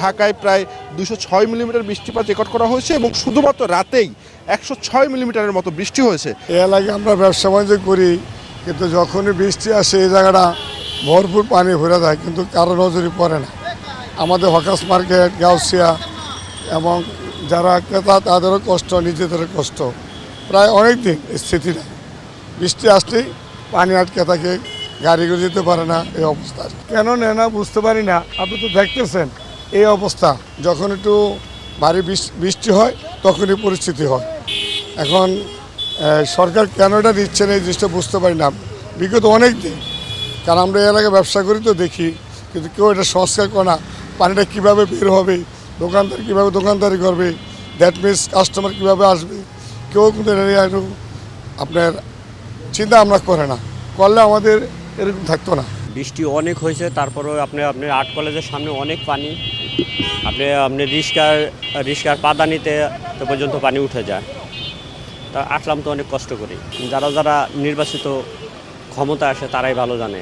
ঢাকায় প্রায় 206 মিলিমিটার বৃষ্টিপাত রেকর্ড করা হয়েছে এবং শুধুমাত্র রাতেই 106 মিলিমিটারের মতো বৃষ্টি হয়েছে। এই এলাকায় আমরা ব্যবসা বাণিজ্য করি, কিন্তু যখনই বৃষ্টি আসে এই জায়গাটা ভরপুর পানি ভরে যায়, কিন্তু কারো নজরে পড়ে না। আমাদের হকার্স মার্কেট, গাউসিয়া এবং যারা ক্রেতা তাদেরও কষ্ট, নিজেদেরও কষ্ট। প্রায় অনেক দিন স্থিতিটা বৃষ্টি আসলেই পানি আটকে থাকে, গাড়িগুলো যেতে পারে না, এই অবস্থা। কেন নেয় না বুঝতে পারি না। আপনি তো দেখতেছেন এই অবস্থা, যখন একটু ভারী বৃষ্টি হয় তখনই পরিস্থিতি হয়। এখন সরকার কেন এটা দিচ্ছে না এই জিনিসটা বুঝতে পারি না বিগত অনেক দিন, কারণ আমরা এই এলাকায় ব্যবসা করি তো দেখি, কিন্তু কেউ এটা সংস্কার করে না। পানিটা কীভাবে বের হবে, দোকানদার কীভাবে দোকানদারি করবে, দ্যাট মিনস কাস্টমার কীভাবে আসবে, কেউ কিন্তু একটু আপনার চিন্তা ভাবনা করে না, করলে আমাদের এরকম থাকতো না। বৃষ্টি অনেক হয়েছে, তারপরেও আপনি আর্ট কলেজের সামনে অনেক পানি, আপনি রিস্কার পাদানিতে তো পর্যন্ত পানি উঠে যায়। তা আসলাম তো অনেক কষ্ট করি। যারা নির্বাচিত ক্ষমতা আসে তারাই ভালো জানে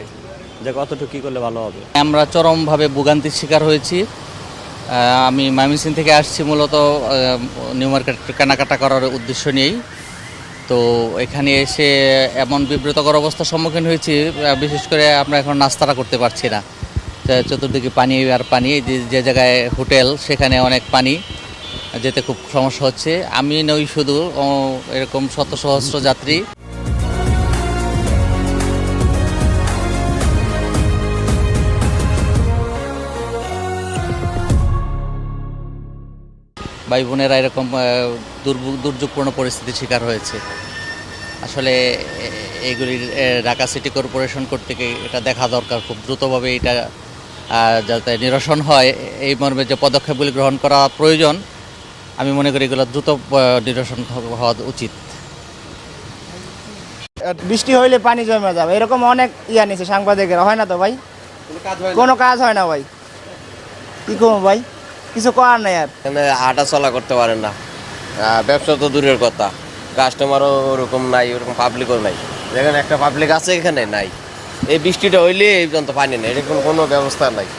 যে কতটুকু কী করলে ভালো হবে। আমরা চরমভাবে ভোগান্তির শিকার হয়েছি। আমি ময়মনসিংহ থেকে আসছি মূলত নিউ মার্কেট কেনাকাটা করার উদ্দেশ্য নিয়েই। তো এখানে এসে এমন বিব্রতকর অবস্থার সম্মুখীন হয়েছি, বিশেষ করে আমরা এখন নাস্তাটা করতে পারছি না। চতুর্দিকে পানি আর পানি, যে জায়গায় হোটেল সেখানে অনেক পানি, যেতে খুব সমস্যা হচ্ছে। আমি নই শুধু, এরকম শত সহস্র যাত্রী। ভাই বোনেরা এরকম দুর্যোগপূর্ণ পরিস্থিতির শিকার হয়েছে। আসলে এইগুলির ঢাকা সিটি কর্পোরেশন কর্তৃক এটা দেখা দরকার, খুব দ্রুতভাবে এটা যাতে নিরসন হয়, এই মর্মে যে পদক্ষেপগুলি গ্রহণ করা প্রয়োজন, আমি মনে করি এগুলো দ্রুত নিরসন হওয়া উচিত। বৃষ্টি হইলে পানি জমে যাবে, এরকম অনেক নিছে সাংবাদিকেরা, হয় না তো ভাই, কোনো কাজ হয় না ভাই। কি করবো ভাই, কিছু করার নাই। আর এখানে হাঁটা চলা করতে পারেন না, ব্যবসা তো দূরের কথা, কাস্টমারও ওরকম নাই, ওরকম পাবলিকও নাই। যেখানে একটা পাবলিক আছে এখানে নাই। এই বৃষ্টিটা হইলে এই পর্যন্ত পানি নেই, এরকম কোনো ব্যবস্থা নাই।